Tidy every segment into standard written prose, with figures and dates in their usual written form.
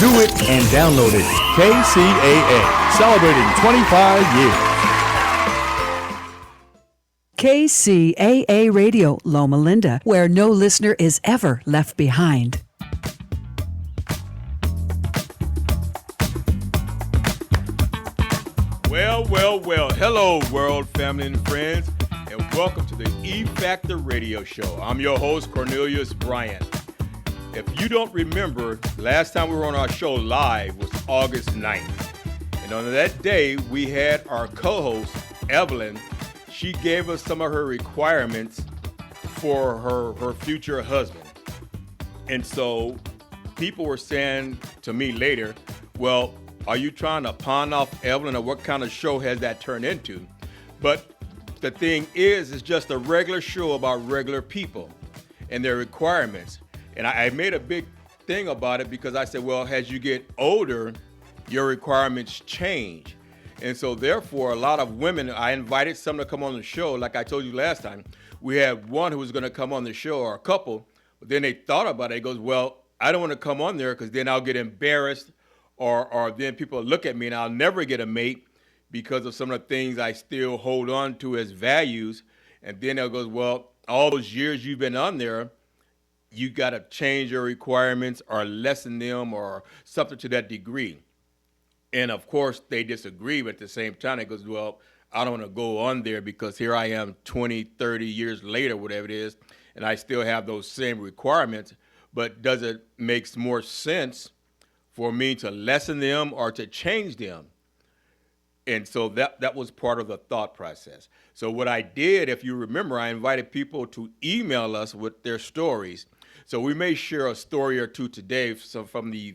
Do it and download it. KCAA, celebrating 25 years. KCAA Radio, Loma Linda, where no listener is ever left behind. Well. Hello, world family and friends, and welcome to the E Factor Radio Show. I'm your host, Cornelius Bryant. If you don't remember, last time we were on our show live was August 9th. And on that day, we had our co-host, Evelyn. She gave us some of her requirements for her future husband. And so people were saying to me later, well, are you trying to pawn off Evelyn, or what kind of show has that turned into? But the thing is, it's just a regular show about regular people and their requirements. And I made a big thing about it because I said, well, as you get older, your requirements change. And so therefore, a lot of women, I invited some to come on the show. Like I told you last time, we had one who was going to come on the show, or a couple, but then they thought about it. He goes, well, I don't want to come on there because then I'll get embarrassed, or then people look at me and I'll never get a mate because of some of the things I still hold on to as values. And then it goes, well, all those years you've been on there, you got to change your requirements or lessen them or something to that degree. And of course they disagree, but at the same time it goes, well, I don't want to go on there because here I am 20, 30 years later, whatever it is, and I still have those same requirements. But does it make more sense for me to lessen them or to change them? And so that was part of the thought process. So what I did, if you remember, I invited people to email us with their stories. So we may share a story or two today from the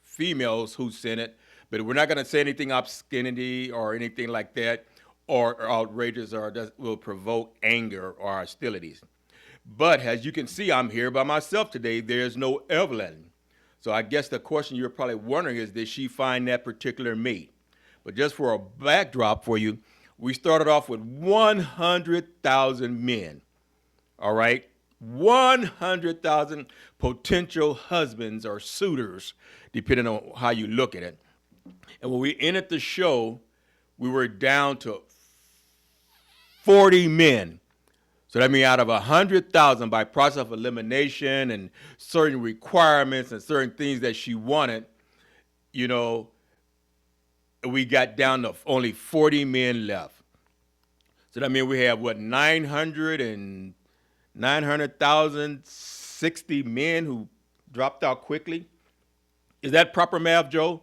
females who sent it, but we're not going to say anything obscenity or anything like that, or outrageous, or that will provoke anger or hostilities. But as you can see, I'm here by myself today. There's no Evelyn. So I guess the question you're probably wondering is, did she find that particular mate? But just for a backdrop for you, we started off with 100,000 men, all right? 100,000 potential husbands or suitors, depending on how you look at it. And when we ended the show, we were down to 40 men. So that means out of 100,000, by process of elimination and certain requirements and certain things that she wanted, you know, we got down to only 40 men left. So that means we have, 900,060 men who dropped out quickly. Is that proper math, Joe?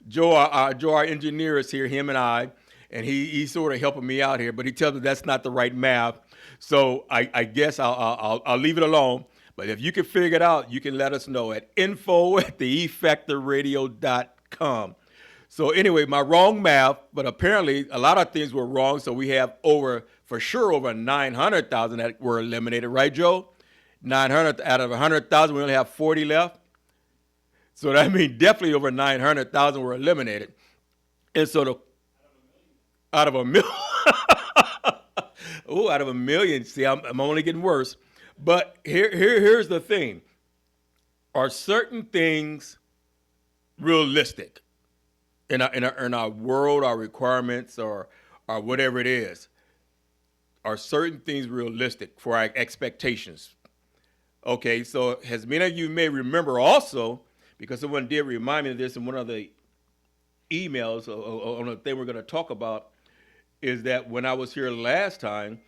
Joe, our engineer, is here, him and I, and he's sort of helping me out here, but he tells me that's not the right math. So I guess I'll leave it alone. But if you can figure it out, you can let us know at info@theefactorradio.com. So anyway, my wrong math, but apparently a lot of things were wrong. So we have over 900,000 that were eliminated, right, Joe? 900 out of 100,000, we only have 40 left. So that means definitely over 900,000 were eliminated. And so out of a million. Oh, out of a million. See, I'm only getting worse. But here's the thing. Are certain things realistic in our world, our requirements, or whatever it is? Are certain things realistic for our expectations? Okay, so as many of you may remember also, because someone did remind me of this in one of the emails on the thing we're going to talk about, is that when I was here last time,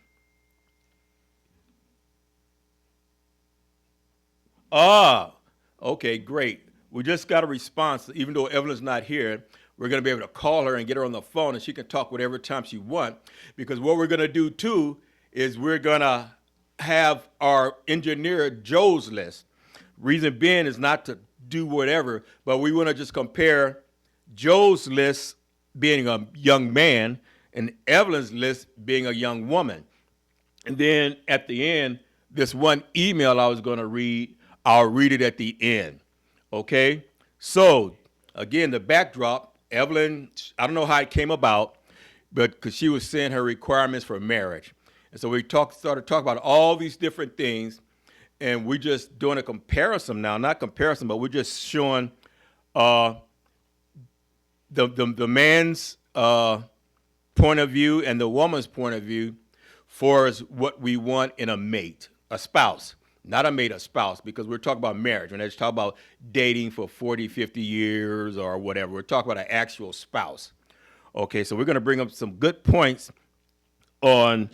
okay, great. We just got a response. Even though Evelyn's not here, we're going to be able to call her and get her on the phone, and she can talk whatever time she wants. Because what we're going to do, too, is we're going to have our engineer Joe's list. Reason being is not to do whatever, but we want to just compare Joe's list being a young man and Evelyn's list being a young woman. And then at the end, this one email I was going to read, I'll read it at the end. Okay? So, again, the backdrop, Evelyn, I don't know how it came about, but because she was saying her requirements for marriage. And so we started talking about all these different things, and we're just doing a comparison now. Not comparison, but we're just showing uh, the man's point of view and the woman's point of view for us what we want in a mate, a spouse. Not a mate, a spouse, because we're talking about marriage. When they talk about dating for 40, 50 years or whatever, we're talking about an actual spouse. Okay, so we're going to bring up some good points on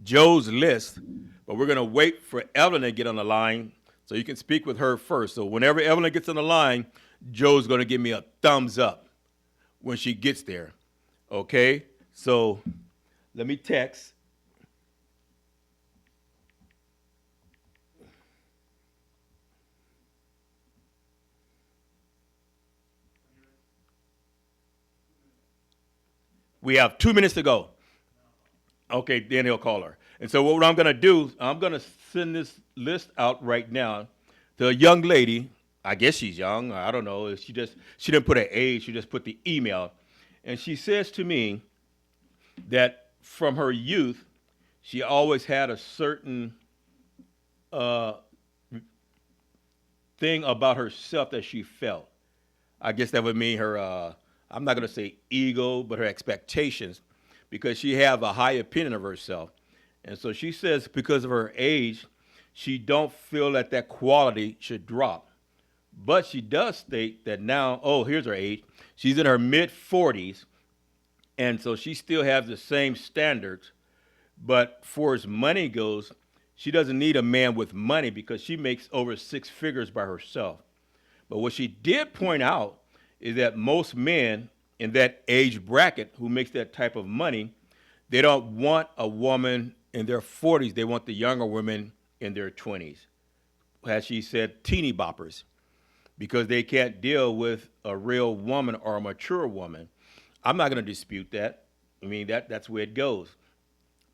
Joe's list, but we're going to wait for Evelyn to get on the line so you can speak with her first. So whenever Evelyn gets on the line, Joe's going to give me a thumbs up when she gets there. Okay, so let me text. We have 2 minutes to go. Okay, then he'll call her. And so what I'm going to do, I'm going to send this list out right now to a young lady. I guess she's young. I don't know. She didn't put an age. She just put the email. And she says to me that from her youth, she always had a certain thing about herself that she felt. I guess that would mean her, I'm not going to say ego, but her expectations, because she have a high opinion of herself. And so she says because of her age, she don't feel that that quality should drop. But she does state that now, here's her age. She's in her mid-40s, and so she still has the same standards. But for as money goes, she doesn't need a man with money because she makes over 6 figures by herself. But what she did point out is that most men in that age bracket who makes that type of money, they don't want a woman in their 40s. They want the younger women in their 20s. As she said, teeny boppers, because they can't deal with a real woman or a mature woman. I'm not going to dispute that. I mean, that's where it goes.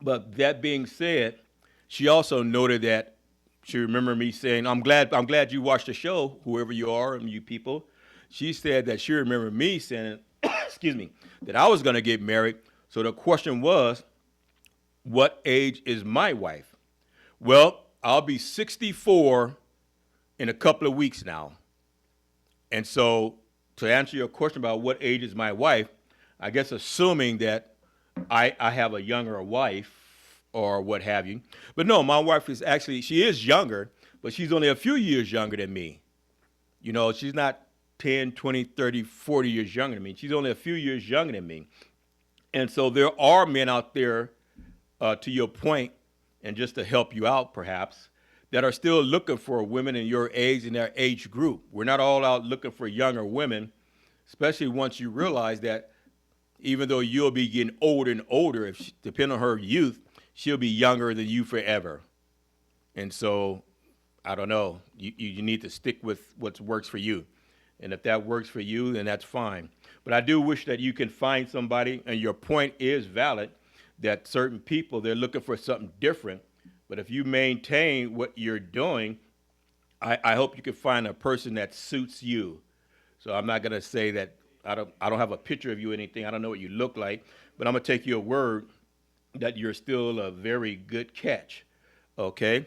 But that being said, she also noted that she remembered me saying, I'm glad you watched the show, whoever you are and you people. She said that she remembered me saying, excuse me, that I was going to get married. So the question was, what age is my wife? Well, I'll be 64 in a couple of weeks now. And so to answer your question about what age is my wife, I guess assuming that I have a younger wife or what have you. But no, my wife is actually, she is younger, but she's only a few years younger than me. You know, she's not 10, 20, 30, 40 years younger than me. She's only a few years younger than me. And so there are men out there, to your point, and just to help you out perhaps, that are still looking for women in your age and their age group. We're not all out looking for younger women, especially once you realize that even though you'll be getting older and older, if she, depending on her youth, she'll be younger than you forever. And so, I don't know, you need to stick with what works for you. And if that works for you, then that's fine. But I do wish that you can find somebody, and your point is valid, that certain people, they're looking for something different. But if you maintain what you're doing, I hope you can find a person that suits you. So I'm not going to say that I don't have a picture of you or anything. I don't know what you look like, but I'm going to take your word that you're still a very good catch. Okay?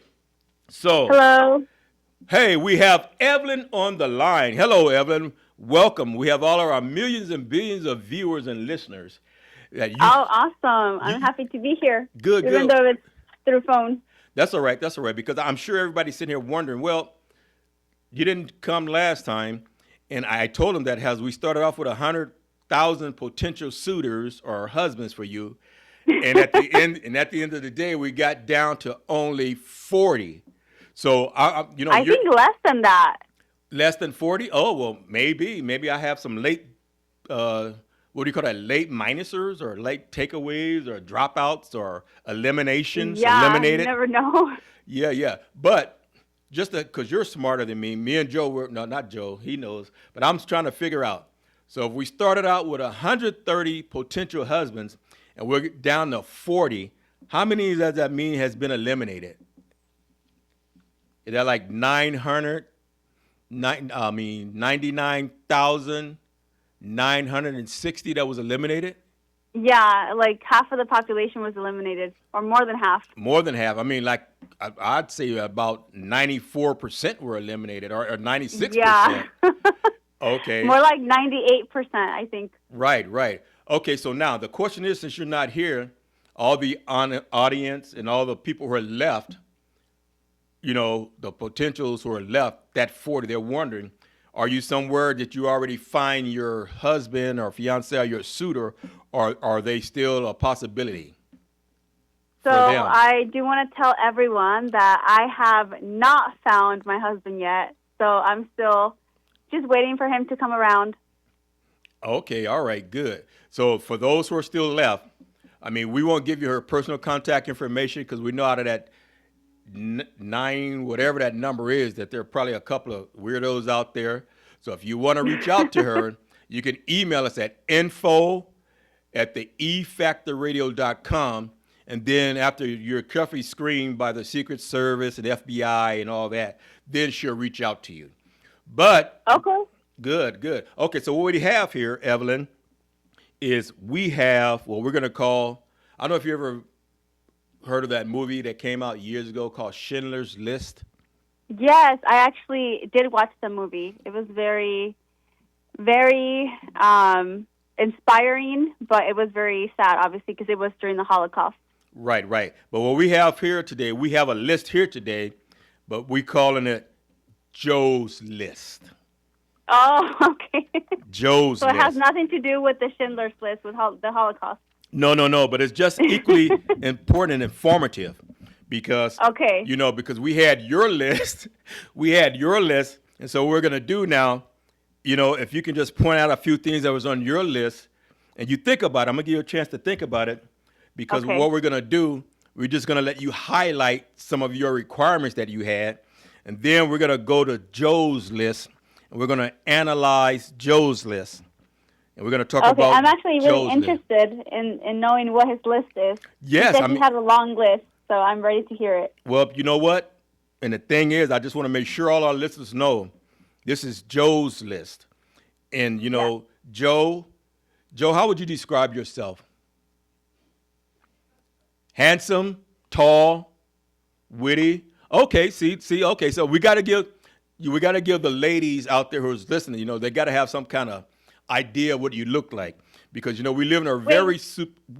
So, hello. Hey, we have Evelyn on the line. Hello, Evelyn. Welcome. We have all of our millions and billions of viewers and listeners. Awesome. I'm happy to be here. Good. Even though it's through phone. That's all right. Because I'm sure everybody's sitting here wondering, well, you didn't come last time. And I told them that as we started off with 100,000 potential suitors or husbands for you. And at the end of the day, we got down to only 40. So, I think less than that. Less than 40? Oh, well, maybe I have some late, what do you call that? Late minusers or late takeaways or dropouts or eliminations. Eliminated. You never know. Yeah. But just because you're smarter than me and Joe not Joe, he knows, but I'm trying to figure out. So if we started out with 130 potential husbands and we're down to 40, how many does that mean has been eliminated? Is that like 99,960 that was eliminated? Yeah, like half of the population was eliminated, or more than half. More than half. I mean, like, I'd say about 94% were eliminated, or 96%. Yeah. Okay. More like 98%, I think. Right, right. Okay, so now the question is, since you're not here, all the audience and all the people who are left, the potentials who are left, that 40, they're wondering, are you somewhere that you already find your husband or fiance or your suitor, or are they still a possibility So for them? I do want to tell everyone that I have not found my husband yet. So I'm still just waiting for him to come around. Okay, all right, good. So for those who are still left, I mean, we won't give you her personal contact information because we know out of that nine, whatever that number is, that there are probably a couple of weirdos out there. So if you want to reach out to her, you can email us at info@theefactorradio.com. And then after you're carefully screened by the Secret Service and FBI and all that, then she'll reach out to you. But Okay. good, good. Okay, so what we have here, Evelyn, is we have what we're going to call, I don't know if you ever heard of that movie that came out years ago called Schindler's List. Yes, I actually did watch the movie. It was very, very inspiring, but it was very sad, obviously, because it was during the Holocaust. Right, right. But what we have here today, we have a list here today, but we calling it Joe's List. Oh, okay. Joe's So it List. has nothing to do with the Schindler's List, with the Holocaust. No, but it's just equally important and informative because, Okay. Because we had your list, and so what we're going to do now, if you can just point out a few things that was on your list and you think about it, I'm going to give you a chance to think about it because Okay. what we're going to do, we're just going to let you highlight some of your requirements that you had, and then we're going to go to Joe's list, and we're going to analyze Joe's list. And we're going to talk Okay, about I'm actually really Joe's list. interested in knowing what his list is. Yes, he said he had a long list, so I'm ready to hear it. Well, you know what? And the thing is, I just want to make sure all our listeners know this is Joe's list. And, Joe, how would you describe yourself? Handsome, tall, witty. Okay, okay. So we got to give the ladies out there who's listening, they got to have some kind of idea what you look like because, we live in a very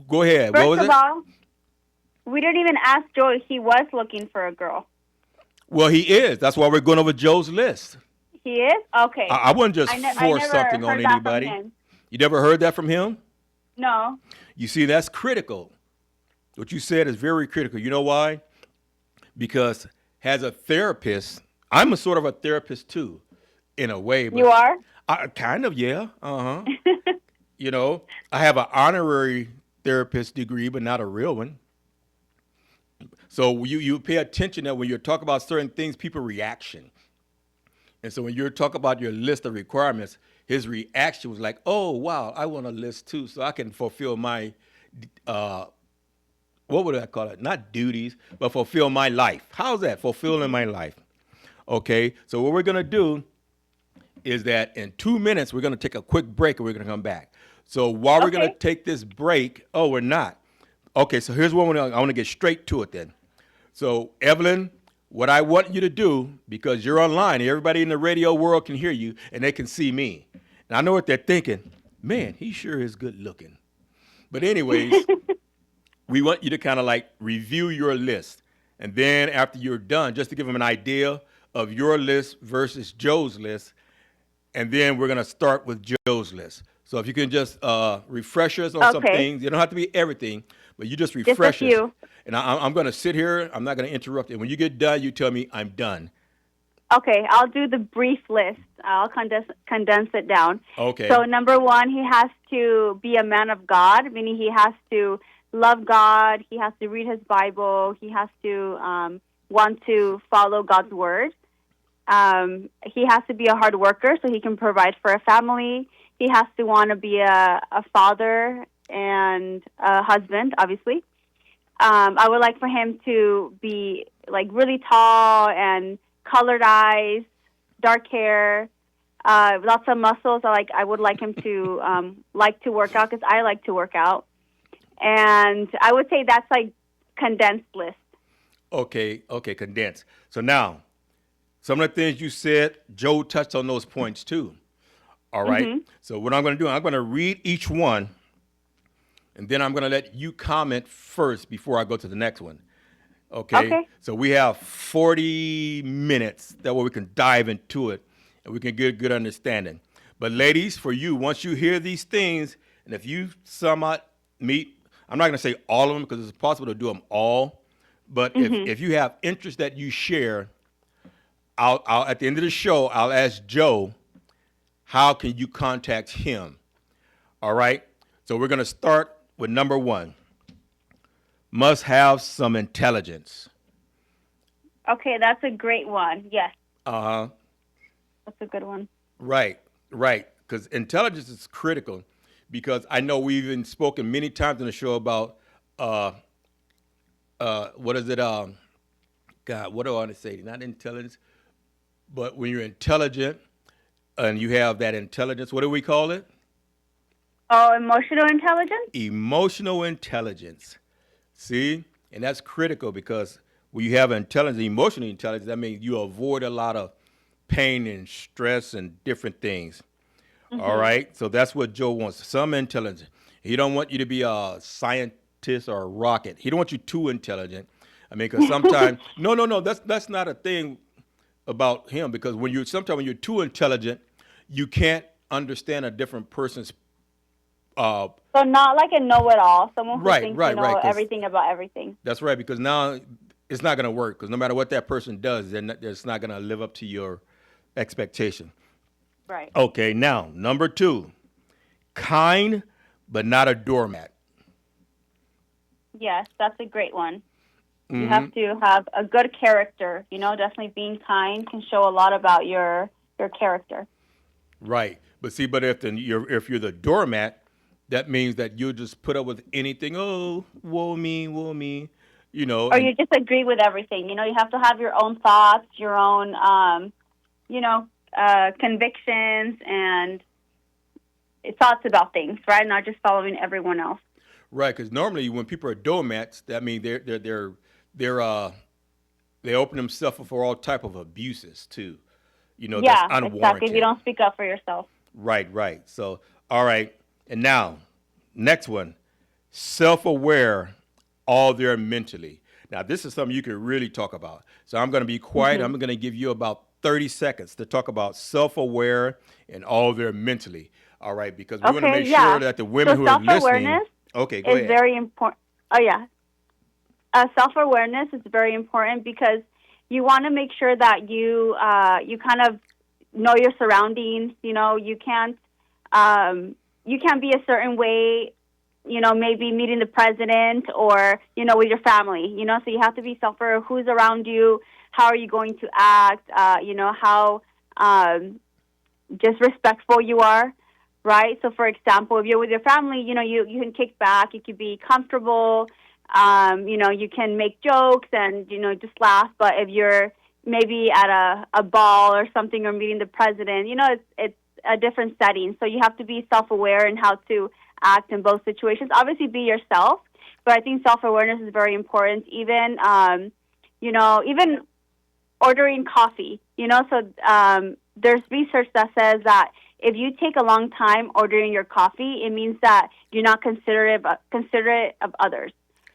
go ahead. What was First it? of all, we didn't even ask Joe if he was looking for a girl. Well, he is. That's why we're going over Joe's list. He is? Okay. I wouldn't just I force never something on heard that from anybody. him. You never heard that from him? No. You see, that's critical. What you said is very critical. You know why? Because as a therapist, I'm a sort of a therapist too, in a way. But You are? Kind of, yeah. I have an honorary therapist degree, but not a real one. So you pay attention that when you talk about certain things, people reaction. And so when you talk about your list of requirements, his reaction was like, oh, wow, I want a list too, so I can fulfill my, what would I call it? Not duties, but fulfill my life. How's that? Fulfilling my life. Okay, so what we're going to do is that in 2 minutes, we're going to take a quick break and we're going to come back. So while we're going to take this break, we're not. Okay, so here's what I want to get straight to it then. So Evelyn, what I want you to do, because you're online, everybody in the radio world can hear you and they can see me. And I know what they're thinking. Man, he sure is good looking. But anyways, we want you to kind of like review your list. And then after you're done, just to give them an idea of your list versus Joe's list. And then we're going to start with Joe's list. So if you can just refresh us on some things. You don't have to be everything, but you just refresh us. few. And I'm going to sit here. I'm not going to interrupt. And when you get done, you tell me I'm done. Okay, I'll do the brief list. I'll condense it down. Okay. So number one, he has to be a man of God, meaning he has to love God. He has to read his Bible. He has to want to follow God's word. He has to be a hard worker so he can provide for a family. He has to want to be a father and a husband, obviously. I would like for him to be like really tall and colored eyes, dark hair, lots of muscles. I would like him to like to work out because I like to work out. And I would say that's like condensed list. Okay, condensed. So now, some of the things you said, Joe touched on those points too. All right. So what I'm going to do, I'm going to read each one, and then I'm going to let you comment first before I go to the next one. Okay. Okay. So we have 40 minutes. That way we can dive into it and we can get a good understanding. But ladies, for you, once you hear these things, and if you somewhat meet, I'm not going to say all of them because it's possible to do them all. But if you have interest that you share, I'll at the end of the show, I'll ask Joe, how can you contact him? All right. So we're going to start with number one. Must have some intelligence. Okay, that's a great one. Yes, Uh-huh. that's a good one. Right. Because intelligence is critical. Because I know we've even spoken many times in the show about what is it? God, what do I want to say? Not intelligence, but when you're intelligent and you have that intelligence, what do we call it? Oh, emotional intelligence? Emotional intelligence. See? And that's critical because when you have intelligence, emotional intelligence, that means you avoid a lot of pain and stress and different things. All right? So that's what Joe wants, some intelligence. He don't want you to be a scientist or a rocket. He don't want you too intelligent. I mean, because sometimes, no, that's not a thing about him because sometimes when you're too intelligent, you can't understand a different person's So not like a know-it-all, someone who Right, thinks right, they know right, 'cause- everything about everything. That's right, because now it's not going to work because no matter what that person does, it's not going to live up to your expectation. Right. Okay, now, number two, kind but not a doormat. Yes, that's a great one. You have to have a good character. Definitely being kind can show a lot about your character. Right. But if you're the doormat, that means that you'll just put up with anything. Oh, woe me, woe me. Or and- you just agree with everything. You have to have your own thoughts, your own, convictions and thoughts about things, right? Not just following everyone else. Right, because normally when people are doormats, that means they open themselves up for all type of abuses too. That's Yeah, unwarranted. exactly. If you don't speak up for yourself. Right. So, all right. And now, next one, self-aware, all there mentally. Now, this is something you can really talk about. So I'm going to be quiet. I'm going to give you about 30 seconds to talk about self-aware and all there mentally. All right, because we want to make sure that the women who are listening. Self-awareness Okay, go is ahead. very important. Oh, yeah. Self-awareness is very important because you want to make sure that you kind of know your surroundings. You can't be a certain way. Maybe meeting the president or with your family. So you have to be self-aware of who's around you. How are you going to act? How just respectful you are. Right. So, for example, if you're with your family, you can kick back. You can be comfortable. You can make jokes and, just laugh. But if you're maybe at a ball or something or meeting the president, it's a different setting. So you have to be self-aware in how to act in both situations. Obviously, be yourself. But I think self-awareness is very important. Even, even ordering coffee, So there's research that says that if you take a long time ordering your coffee, it means that you're not considerate of others,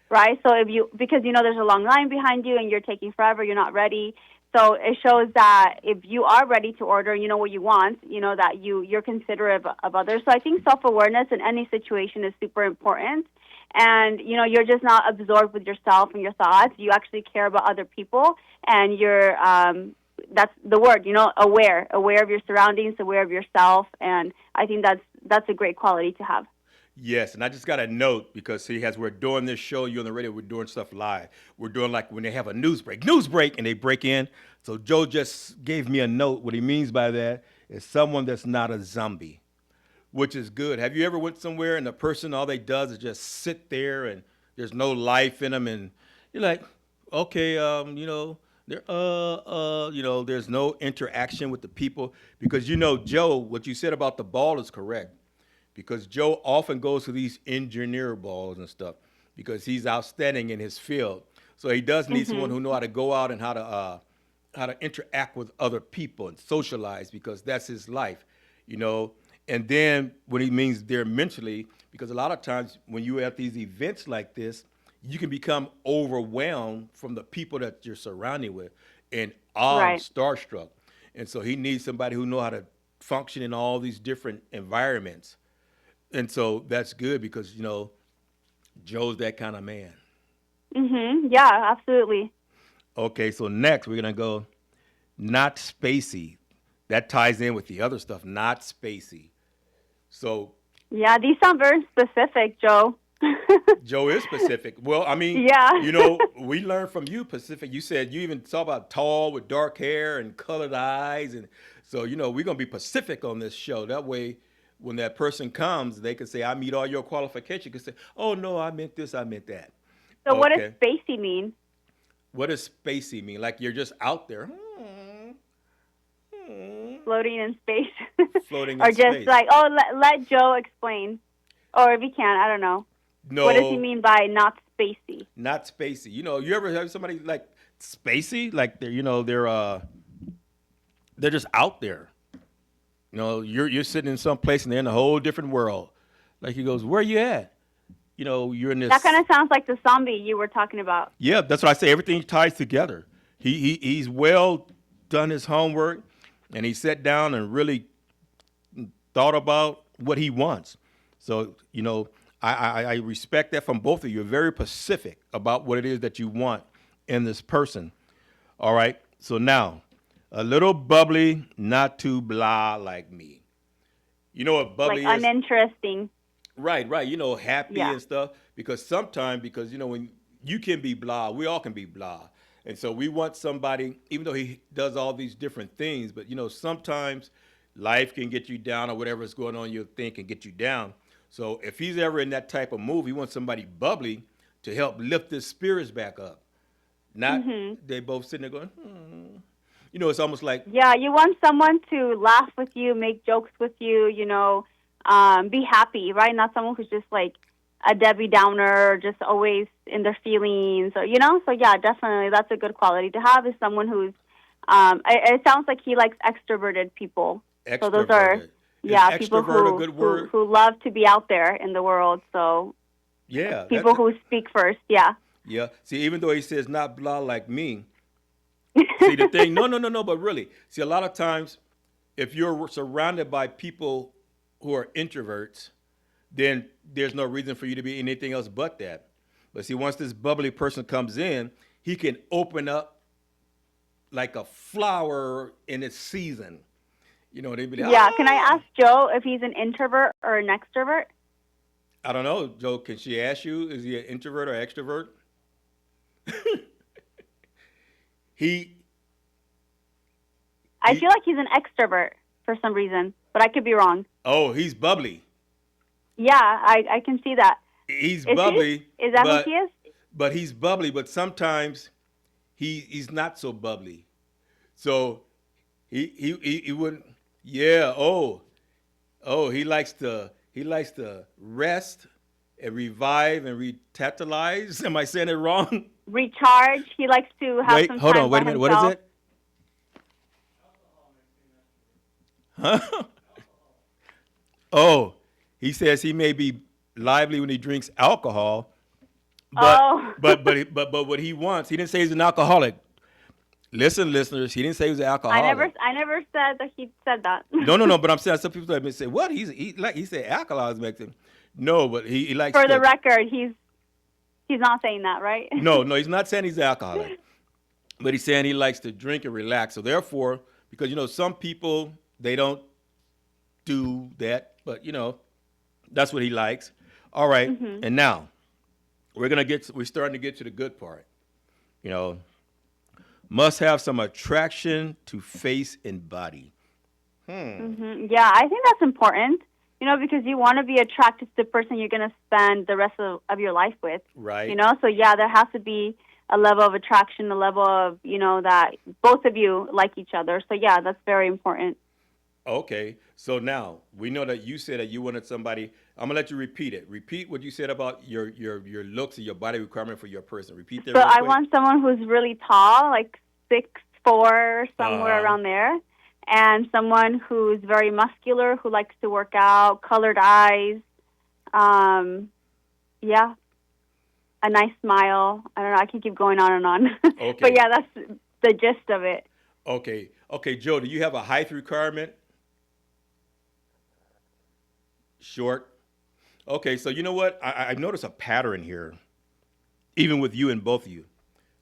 right? So because there's a long line behind you and you're taking forever, you're not ready. So it shows that if you are ready to order, you know what you want, that you're considerate of others. So I think self-awareness in any situation is super important. And, you're just not absorbed with yourself and your thoughts. You actually care about other people and you're that's the word, aware of your surroundings, aware of yourself, and I think that's a great quality to have. Yes, and I just got a note because as we're doing this show, you on the radio, we're doing stuff live. We're doing like when they have a news break, and they break in. So Joe just gave me a note. What he means by that is someone that's not a zombie, which is good. Have you ever went somewhere and the person, all they does is just sit there and there's no life in them, and you're like, okay, there's no interaction with the people because Joe, what you said about the ball is correct because Joe often goes to these engineer balls and stuff because he's outstanding in his field. So he does need someone who know how to go out and how to interact with other people and socialize because that's his life, And then when he means there mentally, because a lot of times when you're at these events like this, you can become overwhelmed from the people that you're surrounded with and Right. starstruck. And so he needs somebody who know how to function in all these different environments. And so that's good because, Joe's that kind of man. Yeah, absolutely. Okay, so next we're going to go not spacey. That ties in with the other stuff, not spacey. So Yeah, these sound very specific, Joe. Joe is Pacific. Well, I mean, Yeah. we learned from you, Pacific. You said you even talk about tall with dark hair and colored eyes. And so, we're going to be Pacific on this show. That way, when that person comes, they can say, I meet all your qualifications. You can say, oh, no, I meant this, I meant that. So what does Okay. spacey mean? What does spacey mean? Like you're just out there. Floating in space? Floating in Or just space. like, oh, let Joe explain. Or if he can, I don't know. No, What does he mean by not spacey? not spacey. You ever have somebody like spacey? Like they're just out there. You're sitting in some place and they're in a whole different world. Like he goes, where you at? You're in this. That kind of sounds like the zombie you were talking about. Yeah, that's what I say. Everything ties together. He's well done his homework, and he sat down and really thought about what he wants. So I respect that from both of you. You're very specific about what it is that you want in this person. All right. So now, a little bubbly, not too blah like me. You know what bubbly Like is? uninteresting. Right. Happy Yeah. and stuff. Because sometimes, when you can be blah, we all can be blah. And so we want somebody, even though he does all these different things, but sometimes life can get you down or whatever's going on in your thing can get you down. So if he's ever in that type of move, he wants somebody bubbly to help lift his spirits back up. Not they both sitting there going, it's almost like, Yeah, you want someone to laugh with you, make jokes with you, be happy, right? Not someone who's just like a Debbie Downer, just always in their feelings, or So yeah, definitely, that's a good quality to have. Is someone who's, it sounds like he likes extroverted people. So those are, extroverted. yeah, Is people extrovert a good word? who love to be out there in the world. So Yeah. people who speak first, yeah. Yeah. See, even though he says not blah like me, see the thing, no, but really, see, a lot of times, if you're surrounded by people who are introverts, then there's no reason for you to be anything else but that. But see, once this bubbly person comes in, he can open up like a flower in its season. They'd be like, Yeah, can I ask Joe if he's an introvert or an extrovert? I don't know, Joe, can she ask you, is he an introvert or extrovert? I feel like he's an extrovert for some reason, but I could be wrong. He's bubbly. Yeah, I can see that. He's Is bubbly. he? Is that but, who he is? But he's bubbly, but sometimes he's not so bubbly. So he wouldn't. Yeah. He likes to rest and revive and retalize. Am I saying it wrong? Recharge. He likes to have some Hold time on. Wait a by minute. himself. What is it? Huh? Oh, he says he may be lively when he drinks alcohol, but but what he wants, he didn't say he's an alcoholic. Listen, listeners, he didn't say he was an alcoholic. I never said that he said that. No, but I'm saying some people have been saying, what? He said alcoholism makes him. No, but he likes For to, the record, he's not saying that, right? No, he's not saying he's an alcoholic. But he's saying he likes to drink and relax. So therefore, because some people, they don't do that, but that's what he likes. All right. And now we're starting to get to the good part. Must have some attraction to face and body. Yeah, I think that's important. Because you want to be attracted to the person you're going to spend the rest of your life with. Right. So yeah, there has to be a level of attraction, a level of, that both of you like each other. So yeah, that's very important. Okay. So now we know that you said that you wanted somebody. I'm gonna let you repeat it. Repeat what you said about your looks and your body requirement for your person. Repeat that. So real I quick. want someone who's really tall, like 6'4", somewhere around there. and someone who's very muscular, who likes to work out, colored eyes. Yeah, a nice smile. I don't know. I can keep going on and on. Okay. But yeah, that's the gist of it. Okay. Okay, Joe, do you have a height requirement? Short. Okay, so you know what? I've noticed a pattern here, even with you and both of you.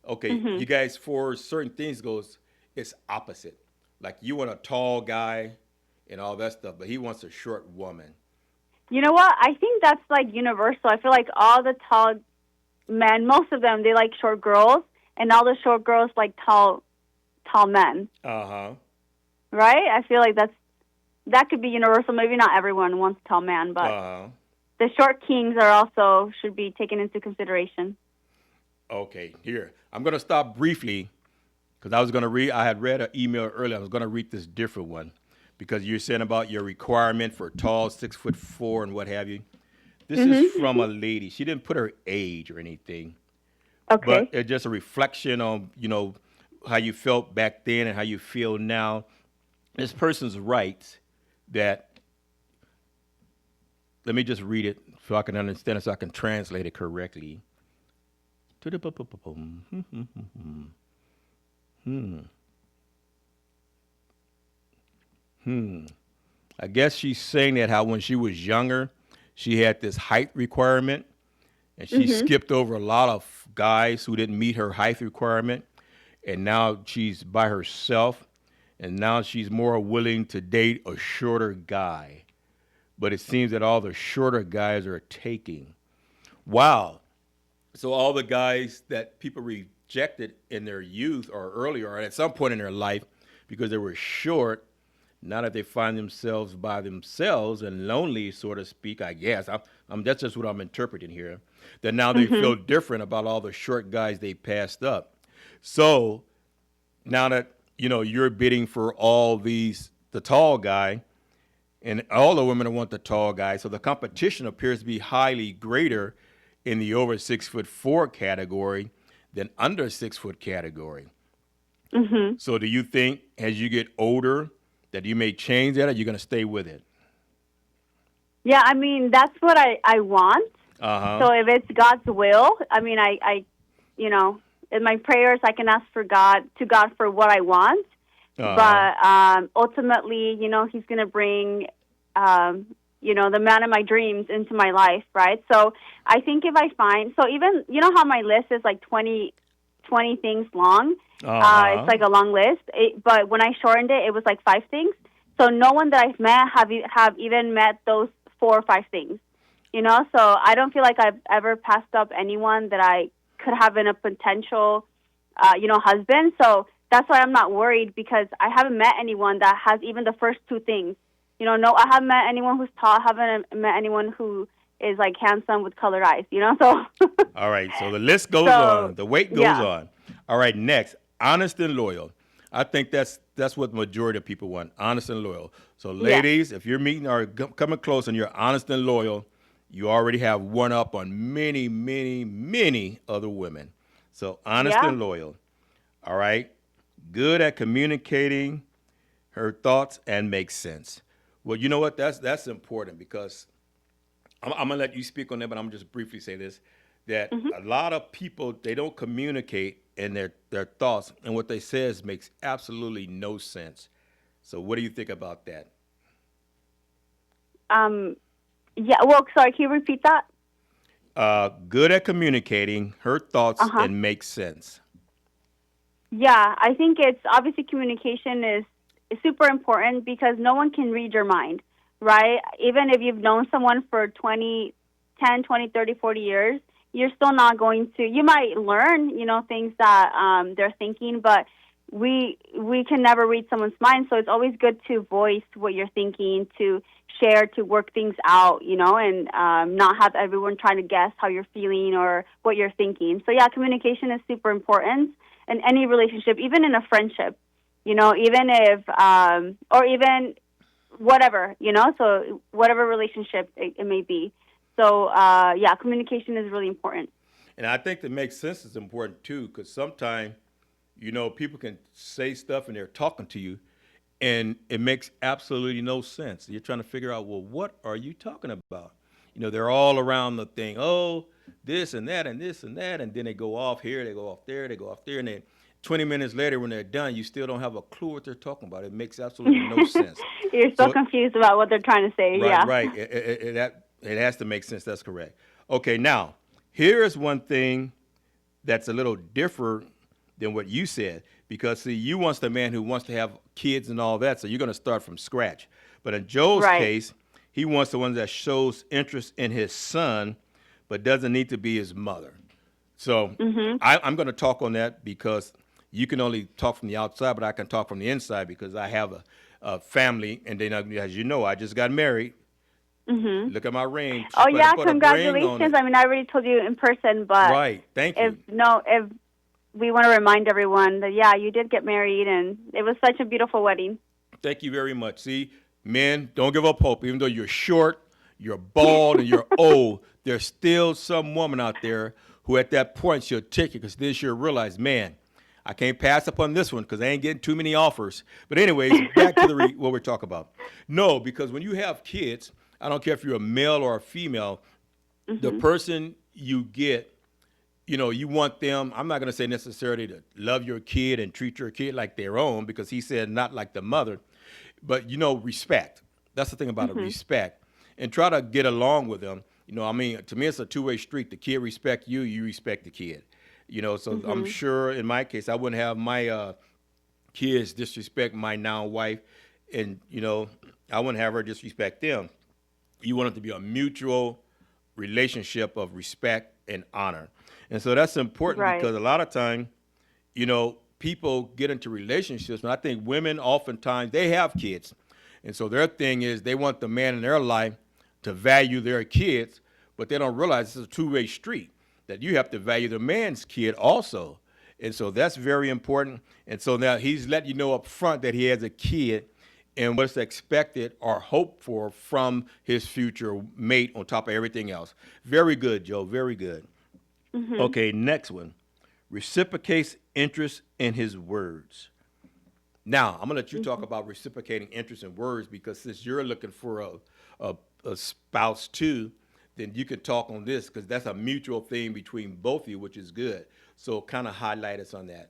Okay, you guys, for certain things goes, it's opposite. Like you want a tall guy and all that stuff, but he wants a short woman. You know what? I think that's like universal. I feel like all the tall men, most of them, they like short girls, and all the short girls like tall men. Uh-huh. Right? I feel like that could be universal. Maybe not everyone wants a tall man, but the short kings are also should be taken into consideration. Okay, here. I'm going to stop briefly because I had read an email earlier. I was going to read this different one because you're saying about your requirement for tall, 6'4" and what have you. This is from a lady. She didn't put her age or anything. Okay. But it's just a reflection on, how you felt back then and how you feel now. This person's writes that, let me just read it so I can understand it, so I can translate it correctly. I guess she's saying that how when she was younger, she had this height requirement, and she skipped over a lot of guys who didn't meet her height requirement, and now she's by herself, and now she's more willing to date a shorter guy. But it seems that all the shorter guys are taking. Wow. So all the guys that people rejected in their youth or earlier or at some point in their life because they were short, now that they find themselves by themselves and lonely, so to speak, I guess. That's just what I'm interpreting here. That now they feel different about all the short guys they passed up. So now that, you're bidding for all the tall guy, and all the women want the tall guy, so the competition appears to be highly greater in the over 6'4" category than under 6 foot category. So do you think as you get older that you may change that, or you're going to stay with it? Yeah, I mean, that's what I want. So if it's God's will, I mean, I in my prayers, I can ask to God for what I want. But ultimately, He's going to bring, the man of my dreams into my life, right? So I think if I find, so even, how my list is like 20 things long. It's like a long list. But when I shortened it, it was like 5 things. So no one that I've met have even met those 4 or 5 things. So I don't feel like I've ever passed up anyone that I could have been a potential, husband. So that's why I'm not worried, because I haven't met anyone that has even the first 2 things. No, I haven't met anyone who's tall. I haven't met anyone who is like handsome with colored eyes, so. All right, so the list goes on. The weight goes on. All right, next, honest and loyal. I think that's what the majority of people want, honest and loyal. So ladies, if you're meeting or coming close and you're honest and loyal, you already have one up on many, many, many other women. So honest and loyal. All right. Good at communicating her thoughts and makes sense. Well, you know what? That's important, because I'm going to let you speak on that, but I'm just briefly say this, that a lot of people, they don't communicate in their thoughts, and what they says makes absolutely no sense. So what do you think about that? Yeah, well, sorry, can you repeat that? Good at communicating her thoughts and makes sense. Yeah, I think it's obviously communication is super important, because no one can read your mind, right? Even if you've known someone for 10, 20, 30, 40 years, you're still not going to, you might learn, things that they're thinking, but we can never read someone's mind. So it's always good to voice what you're thinking, to share, to work things out, and not have everyone trying to guess how you're feeling or what you're thinking. So yeah, communication is super important in any relationship, even in a friendship, even if, or even whatever, so whatever relationship it may be. So yeah, communication is really important. And I think that makes sense is important too, because sometimes, people can say stuff and they're talking to you, and it makes absolutely no sense. You're trying to figure out, well, what are you talking about? They're all around the thing. Oh, this and that and this and that, and then they go off here, they go off there, they go off there, and then 20 minutes later, when they're done, you still don't have a clue what they're talking about. It makes absolutely no sense. You're so confused about what they're trying to say. Right, Yeah. right. It has to make sense. That's correct. Okay, now here is one thing that's a little different than what you said, because see, you want the man who wants to have kids and all that, so you're going to start from scratch. But in Joe's case, he wants the one that shows interest in his son, but doesn't need to be his mother. So I'm going to talk on that because you can only talk from the outside, but I can talk from the inside because I have a family, and then, as you know, I just got married. Look at my ring. Oh yeah, congratulations! I mean, I already told you in person, but right, thank you. If we want to remind everyone that you did get married, and it was such a beautiful wedding. Thank you very much. See, men, don't give up hope. Even though you're short, you're bald, and you're old, there's still some woman out there who at that point she'll take you, because then she'll realize, man, I can't pass up on this one because I ain't getting too many offers. But anyways, back to what we're talking about. No, because when you have kids, I don't care if you're a male or a female, the person you get, you want them, I'm not going to say necessarily to love your kid and treat your kid like their own, because he said not like the mother, but, respect. That's the thing about it, respect. And try to get along with them. To me, it's a two-way street. The kid respect you, you respect the kid. So I'm sure in my case, I wouldn't have my kids disrespect my now wife, and, I wouldn't have her disrespect them. You want it to be a mutual relationship of respect and honor. And so that's important because a lot of time, people get into relationships, and I think women oftentimes, they have kids. And so their thing is they want the man in their life to value their kids, but they don't realize it's a two-way street, that you have to value the man's kid also. And so that's very important. And so now he's letting you know up front that he has a kid and what's expected or hoped for from his future mate on top of everything else. Very good, Joe. Very good. Okay, next one. Reciprocates interest in his words. Now, I'm going to let you talk about reciprocating interest in words, because since you're looking for a spouse too, then you can talk on this, because that's a mutual thing between both of you, which is good. So kind of highlight us on that.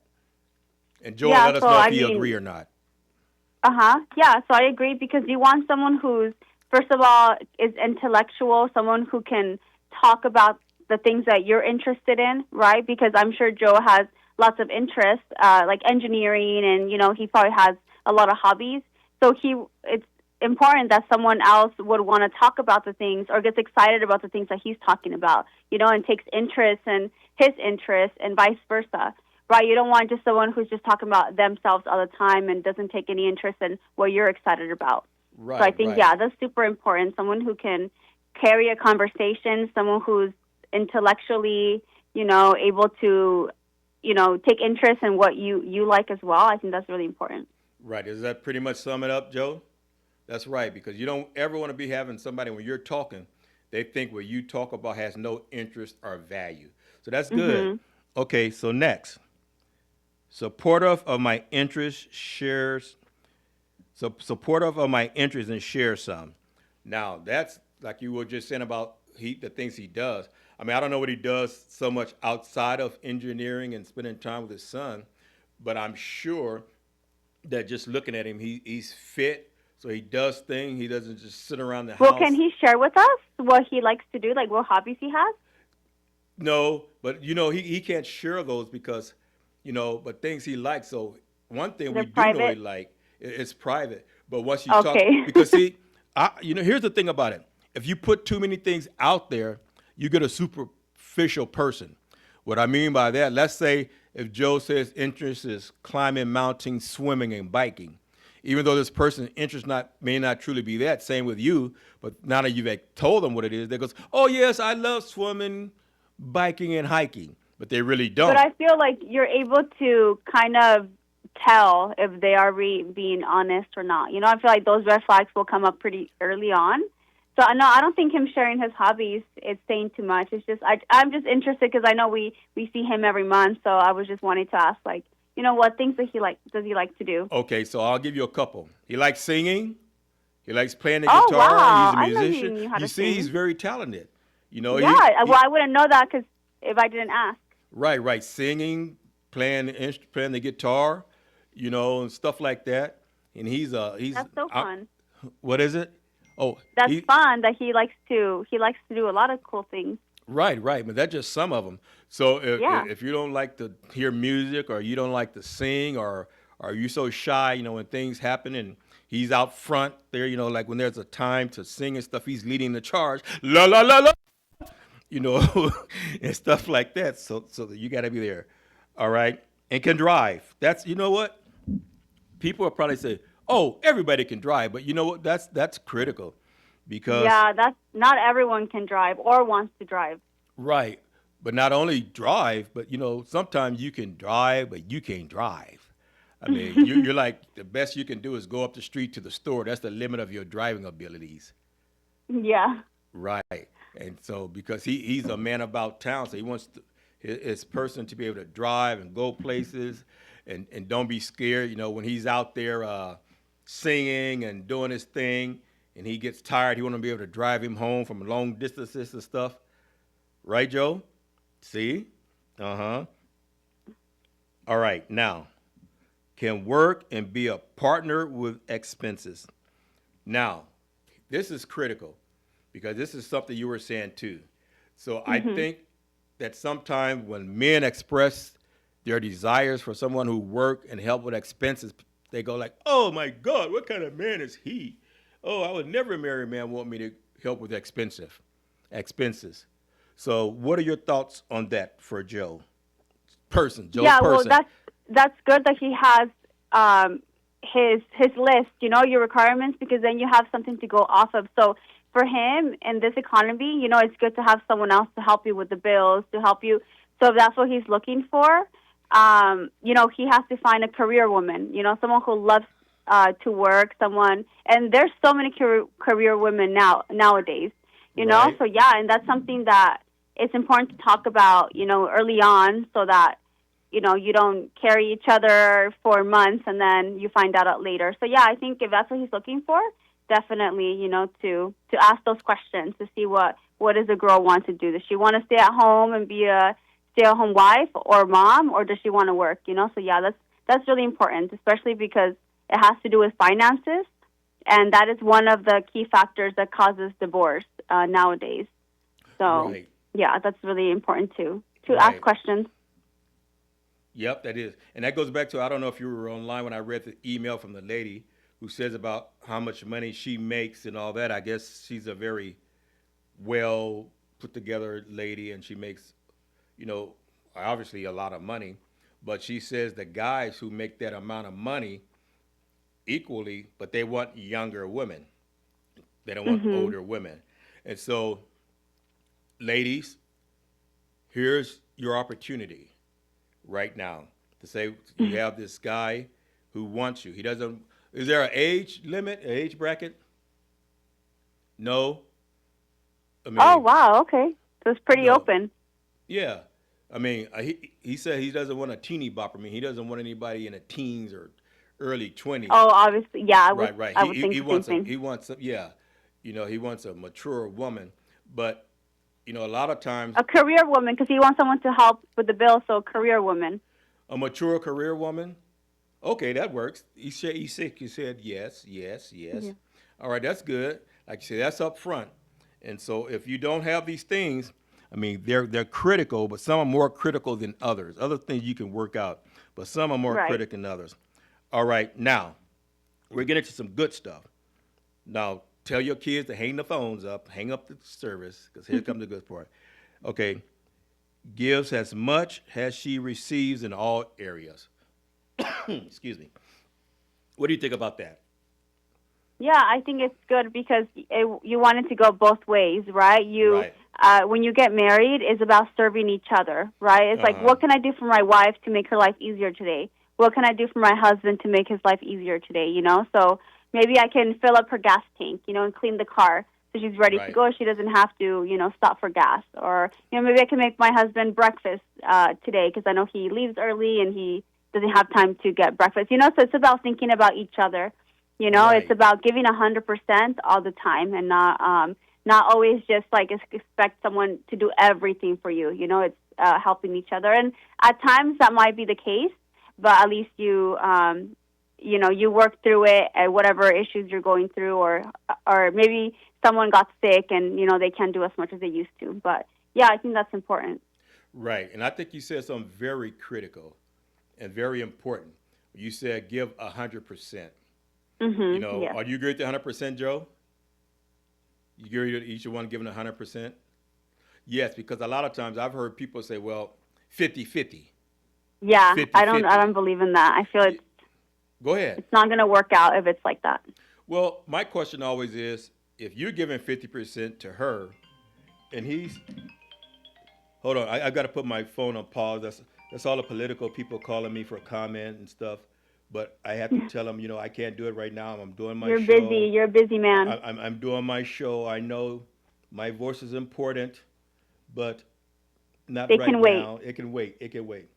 And Joel, let us know if you agree or not. Yeah, so I agree, because you want someone who's, first of all, is intellectual, someone who can talk about the things that you're interested in, right? Because I'm sure Joe has lots of interests, like engineering, and, he probably has a lot of hobbies. So it's important that someone else would want to talk about the things or gets excited about the things that he's talking about, and takes interest in his interests and vice versa, right? You don't want just someone who's just talking about themselves all the time and doesn't take any interest in what you're excited about. Right. So I think, that's super important. Someone who can carry a conversation, someone who's intellectually, able to, take interest in what you like as well. I think that's really important. Right. Does that pretty much sum it up, Joe? That's right, because you don't ever want to be having somebody, when you're talking, they think what you talk about has no interest or value. So that's good. Okay, so next. Supportive of my interests and shares some. Now, that's like you were just saying about the things he does. I mean, I don't know what he does so much outside of engineering and spending time with his son, but I'm sure that just looking at him, he's fit. So he does things. He doesn't just sit around the house. Well, can he share with us what he likes to do, like what hobbies he has? No, but, he can't share those because, but things he likes. So one thing we do know he like, it's private. But once you talk, because see, here's the thing about it. If you put too many things out there, you get a superficial person. What I mean by that, let's say if Joe says interest is climbing, mounting, swimming, and biking. Even though this person's interest may not truly be that, same with you, but now that you've told them what it is, they goes, oh, yes, I love swimming, biking, and hiking, but they really don't. But I feel like you're able to kind of tell if they are being honest or not. I feel like those red flags will come up pretty early on. So, no, I don't think him sharing his hobbies is saying too much. It's just I'm just interested because I know we see him every month, so I was just wanting to ask, what things does he like to do? Okay, so I'll give you a couple. He likes singing. He likes playing the Oh, guitar. wow. He's I a know he musician. knew how to You see, he's sing. very talented. Yeah, well, I wouldn't know that because if I didn't ask. Right. Singing, playing the guitar, and stuff like that. And he's That's so fun. what is it? Oh, That's fun that he likes to do a lot of cool things. right. But that's just some of them. So Yeah. if you don't like to hear music, or you don't like to sing, or are you so shy, when things happen and he's out front there, like when there's a time to sing and stuff, he's leading the charge. La la la la. And stuff like that. So you got to be there, all right, and can drive. That's what people will probably say. Oh, everybody can drive, but you know what? That's critical, because Yeah, that's not everyone can drive or wants to drive. right, but not only drive, but sometimes you can drive, but you can't drive. I mean, you're like, the best you can do is go up the street to the store. That's the limit of your driving abilities. Yeah. Right. And so because he's a man about town, so he wants his person to be able to drive and go places, and don't be scared, when he's out there singing and doing his thing, and he gets tired, he want to be able to drive him home from long distances and stuff. Right, Joe? See? Uh-huh. All right. Now, can work and be a partner with expenses. Now, this is critical, because this is something you were saying too. So I think that sometimes when men express their desires for someone who work and help with expenses, they go like, "Oh my God, what kind of man is he? Oh, I would never marry a man who want me to help with expenses." So what are your thoughts on that for Joe's person? Yeah, well, that's good that he has his list, your requirements, because then you have something to go off of. So for him in this economy, it's good to have someone else to help you with the bills, to help you. So if that's what he's looking for, he has to find a career woman, someone who loves to work, and there's so many career women nowadays, Right. So yeah, and that's something that it's important to talk about, early on, so that you don't carry each other for months and then you find out later. So yeah, I think if that's what he's looking for, definitely, to ask those questions to see what does a girl want to do. Does she want to stay at home and be a stay-at-home wife or mom, or does she want to work? So yeah, that's really important, especially because it has to do with finances, and that is one of the key factors that causes divorce nowadays. So Right. yeah, that's really important to Right. ask questions. Yep, that is. And that goes back to, I don't know if you were online when I read the email from the lady who says about how much money she makes and all that. I guess she's a very well put together lady, and she makes, obviously a lot of money. But she says the guys who make that amount of money equally, but they want younger women. They don't want older women. And so, ladies, here's your opportunity right now to say you have this guy who wants you. He doesn't. Is there an age limit, an age bracket? No. I mean, Oh wow, okay, so it's pretty no. open. Yeah. I mean, he said he doesn't want a teeny bopper. I mean, he doesn't want anybody in the teens or early 20s. Oh, obviously, yeah, I would. Right. I would think the same thing. He wants he wants a mature woman, but a lot of times A career woman, because he wants someone to help with the bill. So a career woman. a mature career woman. Okay, that works. He said yes. Yeah. All right, that's good. Like you said, that's up front. And so if you don't have these things, I mean, they're critical, but some are more critical than others. Other things you can work out, but some are more Right. critical than others. All right, now we're getting to some good stuff. Now tell your kids to hang the phones up, hang up the service, because here comes the good part. Okay, gives as much as she receives in all areas. Excuse me. What do you think about that? Yeah, I think it's good because you want it to go both ways, right? Right. When you get married, it's about serving each other, right? It's like, what can I do for my wife to make her life easier today? What can I do for my husband to make his life easier today, So maybe I can fill up her gas tank, and clean the car so she's ready to Right. go. She doesn't have to, stop for gas. Or, maybe I can make my husband breakfast today because I know he leaves early and he doesn't have time to get breakfast. So it's about thinking about each other. Right. It's about giving 100% all the time, and not always just like expect someone to do everything for you. It's helping each other, and at times that might be the case, but at least you work through it at whatever issues you're going through, or maybe someone got sick and they can't do as much as they used to. But yeah, I think that's important. Right. And I think you said something very critical and very important. You said give 100%. Yeah. Are you agree with the 100%, Joe? You agree with each one giving 100%? Yes, because a lot of times I've heard people say, well, 50-50. Yeah, 50-50. I don't believe in that. I feel Go ahead. it's not going to work out if it's like that. Well, my question always is, if you're giving 50% to her, and hold on, I've got to put my phone on pause. That's all the political people calling me for a comment and stuff. But I have to tell them, I can't do it right now. I'm doing my show. You're busy. You're a busy man. I'm doing my show. I know my voice is important, but not right can wait. now. It can wait. It can wait.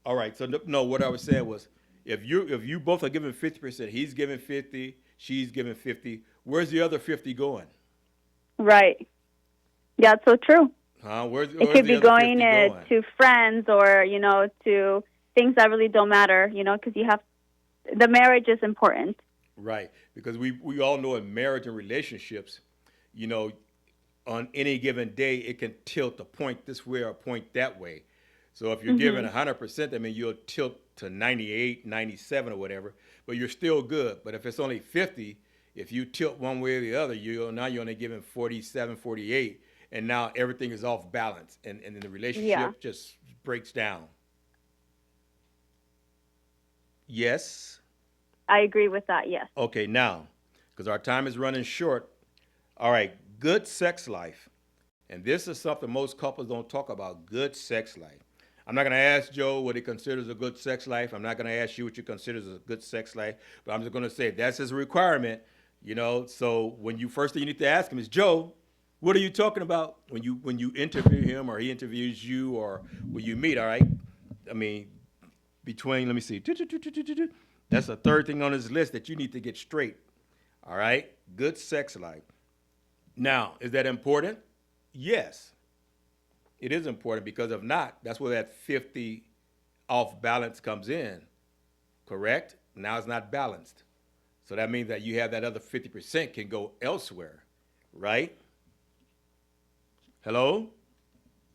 All right. So no, what I was saying was, if you both are giving 50%, he's giving 50, she's giving 50. Where's the other 50 going? Right. Yeah, it's so true. Where's It could the be other going 50 going? to friends or to things that really don't matter. Because the marriage is important. Right, because we all know in marriage and relationships, on any given day, it can tilt a point this way or a point that way. So if you're giving 100%, I mean, you'll tilt to 98, 97 or whatever, but you're still good. But if it's only 50, if you tilt one way or the other, you're only giving 47, 48, and now everything is off balance, and then the relationship just breaks down. Yes? I agree with that, yes. Okay, now, because our time is running short, all right, good sex life. And this is something most couples don't talk about, good sex life. I'm not going to ask Joe what he considers a good sex life. I'm not going to ask you what you consider a good sex life. But I'm just going to say that's his requirement, So when first thing you need to ask him is, Joe, what are you talking about when you interview him or he interviews you or when you meet, all right? I mean, let me see. That's the third thing on his list that you need to get straight. All right? Good sex life. Now, is that important? Yes. It is important because if not, that's where that 50 off balance comes in. Correct? Now it's not balanced. So that means that you have that other 50% can go elsewhere. Right? Hello?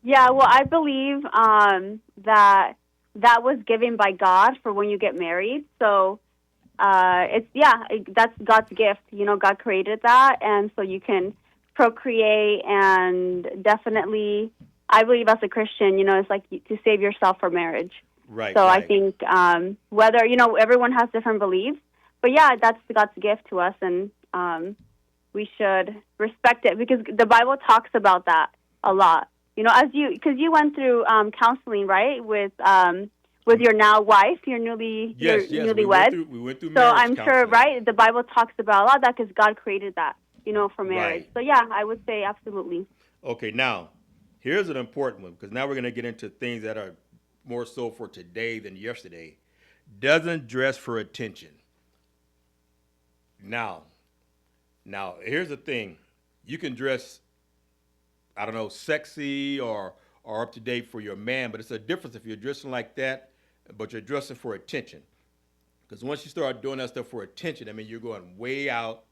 Yeah, well, I believe that was given by God for when you get married. So that's God's gift. God created that, and so you can procreate, and definitely, I believe as a Christian, it's like to save yourself for marriage. Right. So right. I think whether, everyone has different beliefs, but yeah, that's God's gift to us, and we should respect it because the Bible talks about that a lot. Because you went through counseling, right, with your now wife, your newlywed. We went through so marriage I'm counseling. sure, right, the Bible talks about a lot of that because God created that, for marriage. Right. So yeah, I would say absolutely. Okay, now, here's an important one because now we're going to get into things that are more so for today than yesterday. Doesn't dress for attention. Now, here's the thing. You can dress, I don't know, sexy or up to date for your man, but it's a difference if you're dressing like that, but you're dressing for attention. Because once you start doing that stuff for attention, I mean, you're going way out,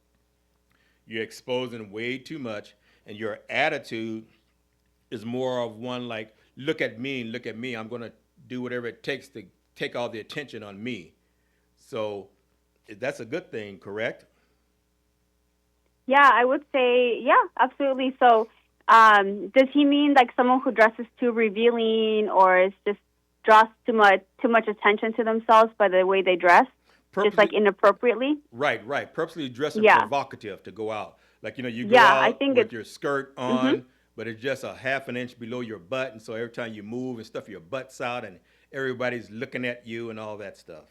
you're exposing way too much, and your attitude is more of one like, look at me, I'm going to do whatever it takes to take all the attention on me. So that's a good thing, correct? Yeah, I would say, yeah, absolutely. So does he mean like someone who dresses too revealing or is just draws too much attention to themselves by the way they dress? Just like inappropriately? Right. Purposely dressing provocative to go out. Like, you go out I think with your skirt on, but it's just a half an inch below your butt. And so every time you move and stuff, your butt's out and everybody's looking at you and all that stuff.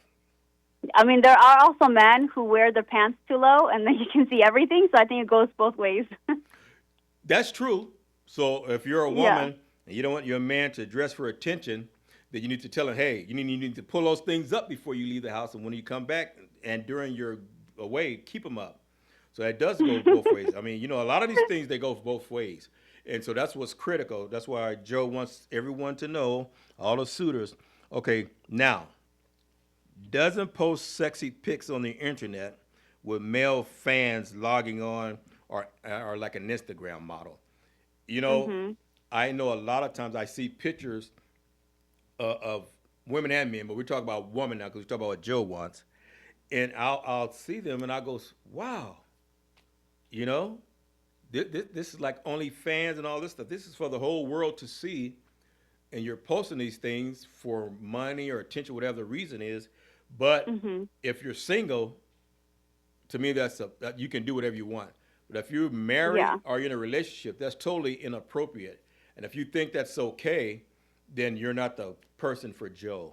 I mean, there are also men who wear their pants too low and then you can see everything. So I think it goes both ways. That's true. So if you're a woman and you don't want your man to dress for attention, then you need to tell them, hey, you need to pull those things up before you leave the house, and when you come back and during your away, keep them up. So that does go both ways. I mean, a lot of these things, they go both ways. And so that's what's critical. That's why Joe wants everyone to know, all the suitors, okay, now, doesn't post sexy pics on the internet with male fans logging on or like an Instagram model. I know a lot of times I see pictures of women and men, but we're talking about women now because we're talking about what Joe wants. And I'll see them and I go, wow, this is like OnlyFans and all this stuff. This is for the whole world to see. And you're posting these things for money or attention, whatever the reason is. But if you're single, to me, that you can do whatever you want. But if you're married or you're in a relationship, that's totally inappropriate. And if you think that's okay, then you're not the person for Joe.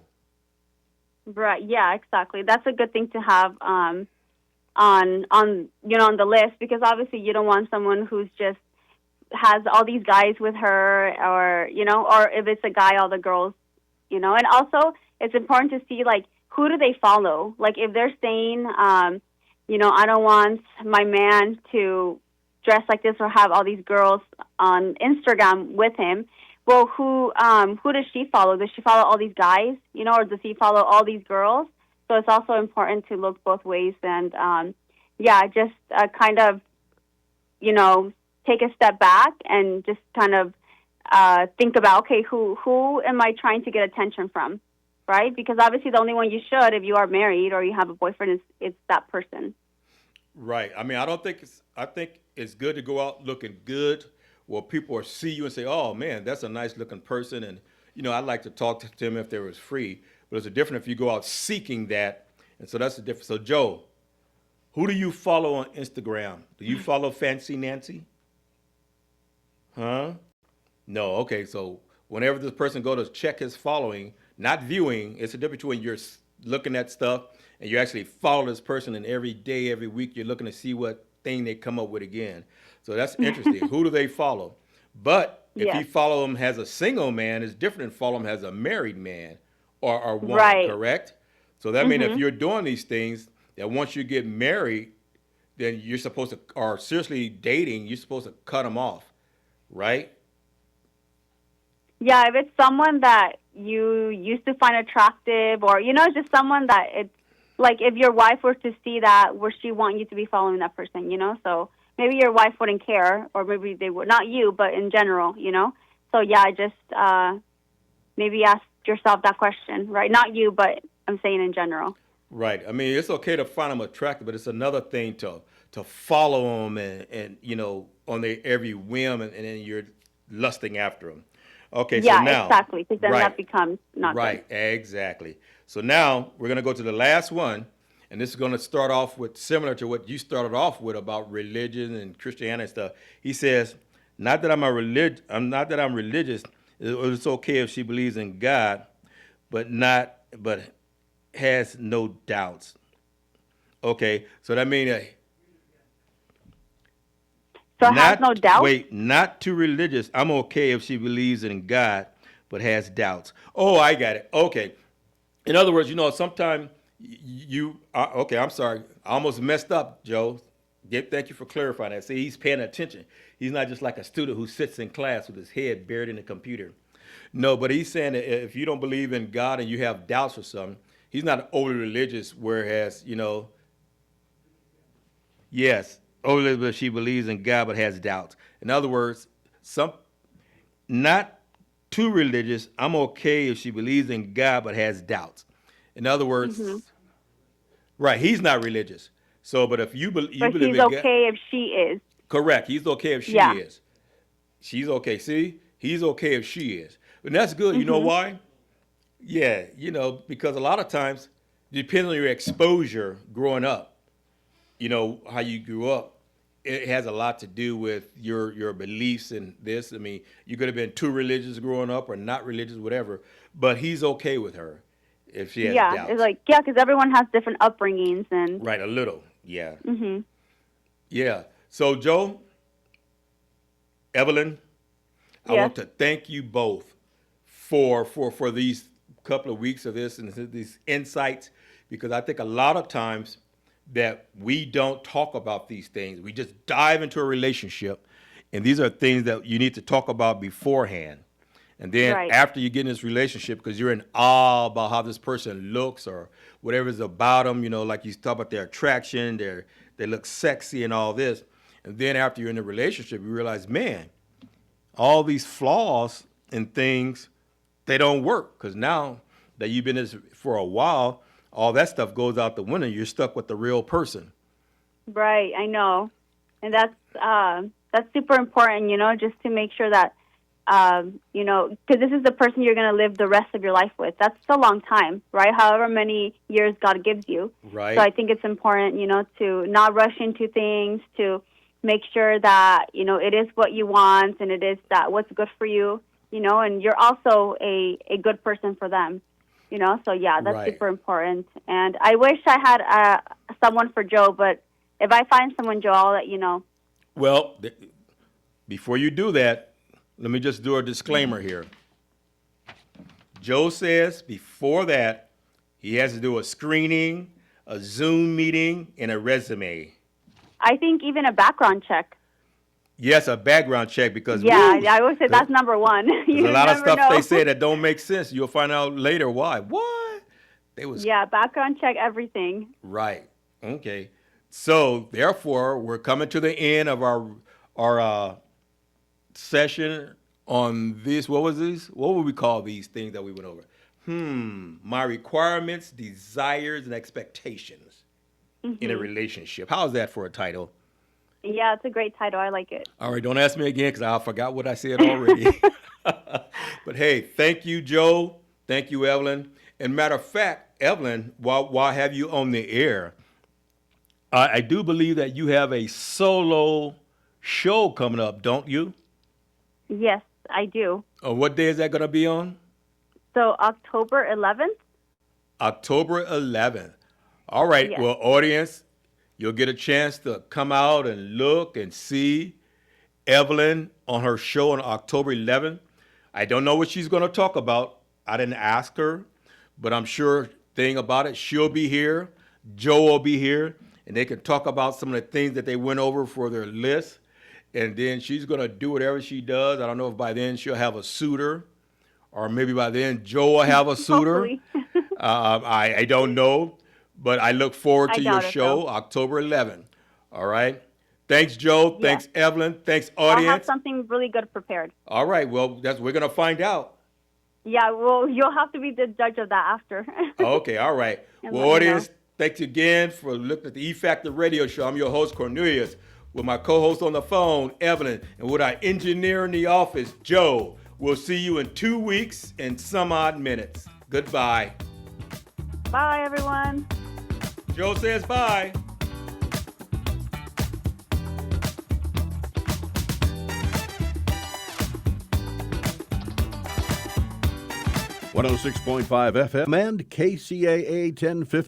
Right. Yeah, exactly. That's a good thing to have on the list, because obviously you don't want someone who's just has all these guys with her, or if it's a guy, all the girls, And also, it's important to see, like, who do they follow? Like, if they're saying, I don't want my man to dress like this or have all these girls on Instagram with him. Well, who does she follow? Does she follow all these guys, or does he follow all these girls? So it's also important to look both ways and, just kind of, take a step back and just kind of think about, okay, who am I trying to get attention from, right? Because obviously the only one you should, if you are married or you have a boyfriend, is that person. Right. I mean, I think it's good to go out looking good where people will see you and say, oh, man, that's a nice looking person. And, I'd like to talk to them if they was free. But it's a different if you go out seeking that. And so that's the difference. So, Joe, who do you follow on Instagram? Do you follow Fancy Nancy? Huh? No. Okay. So whenever this person go to check his following, not viewing, it's a difference between you're looking at stuff and you actually follow this person, and every day, every week, you're looking to see what thing they come up with again. So that's interesting. Who do they follow? But if you follow him as a single man, it's different than follow him as a married man or woman, correct? So that means if you're doing these things, that once you get married, then you're supposed to, or seriously dating, you're supposed to cut them off, right? Yeah, if it's someone that you used to find attractive, or, just someone that it's, like, if your wife were to see that, would she want you to be following that person, So maybe your wife wouldn't care, or maybe they would, not you, but in general, So, just maybe ask yourself that question, right? Not you, but I'm saying in general. Right. I mean, it's okay to find them attractive, but it's another thing to follow them and on their every whim, and then you're lusting after them. Okay, so now. Exactly, because then that becomes not good. Right, exactly. So now we're going to go to the last one, and this is going to start off with similar to what you started off with about religion and Christianity and stuff. He says, not that I'm religious. It's okay if she believes in God, but has no doubts. Okay, so that means has no doubts? Wait, not too religious. I'm okay if she believes in God, but has doubts. Oh, I got it. Okay. In other words, sometimes okay, I'm sorry. I almost messed up, Joe. Thank you for clarifying that. See, he's paying attention. He's not just like a student who sits in class with his head buried in the computer. No, but he's saying that if you don't believe in God and you have doubts or something, he's not overly religious, whereas, yes, overly she believes in God but has doubts. In other words, not too religious. I'm okay if she believes in God but has doubts. In other words, right, he's not religious. So, but if you believe in God. But he's okay if she is. Correct. He's okay if she is. She's okay. See? He's okay if she is. And that's good. You know why? Yeah, because a lot of times, depending on your exposure growing up, how you grew up, it has a lot to do with your beliefs in this. I mean, you could have been too religious growing up or not religious, whatever, but he's okay with her if she has doubts. It's like, because everyone has different upbringings. And right, a little, yeah. Yeah. So, Joe, Evelyn, I want to thank you both for these couple of weeks of this and these insights, because I think a lot of times that we don't talk about these things. We just dive into a relationship, and these are things that you need to talk about beforehand. And then Right. after you get in this relationship, because you're in awe about how this person looks or whatever is about them, like you talk about their attraction, they look sexy and all this. And then after you're in a relationship, you realize, man, all these flaws and things, they don't work. Because now that you've been in this for a while, all that stuff goes out the window. You're stuck with the real person. Right, I know, and that's super important. Just to make sure that because this is the person you're going to live the rest of your life with. That's a long time, right? However many years God gives you. Right. So I think it's important, to not rush into things, to make sure that it is what you want and it is that what's good for you, and you're also a good person for them. So yeah, that's Right. super important. And I wish I had someone for Joe, but if I find someone, Joe, I'll let you know. Well, before you do that, let me just do a disclaimer here. Joe says before that, he has to do a screening, a Zoom meeting, and a resume. I think even a background check. Yes, a background check, because Yeah, woo, I would say that's number one. there's You a lot of never stuff know. they say that don't make sense. You'll find out later why. What? They was Yeah, background check everything. right. Okay. So therefore, we're coming to the end of our session on this. What was this? What would we call these things that we went over? My requirements, desires, and expectations in a relationship. How's that for a title? Yeah, it's a great title. I like it. All right, don't ask me again because I forgot what I said already. But hey, thank you, Joe. Thank you, Evelyn. And matter of fact, Evelyn, while I have you on the air, I do believe that you have a solo show coming up, don't you? Yes, I do. What day is that going to be on? So October 11th? October 11th. All right, Yes. well, audience, you'll get a chance to come out and look and see Evelyn on her show on October 11th. I don't know what she's going to talk about. I didn't ask her, but I'm sure thing about it, she'll be here. Joe will be here, and they can talk about some of the things that they went over for their list. And then she's going to do whatever she does. I don't know if by then she'll have a suitor, or maybe by then Joe will have a suitor. Hopefully. I don't know, but I look forward to I your doubt it, show though. October 11th. All right. Thanks, Joe. Yeah. Thanks, Evelyn. Thanks, I'll have audience. something really good prepared. All right. Well, we're going to find out. Yeah, well, you'll have to be the judge of that after. Okay. All right. And Well, let me audience, thanks again for looking at the E Factor Radio Show. I'm your host, Cornelius, with my co-host on the phone, Evelyn, and with our engineer in the office, Joe. We'll see you in 2 weeks and some odd minutes. Goodbye. Bye, everyone. Joe says bye. .106.5 FM and KCAA 1050.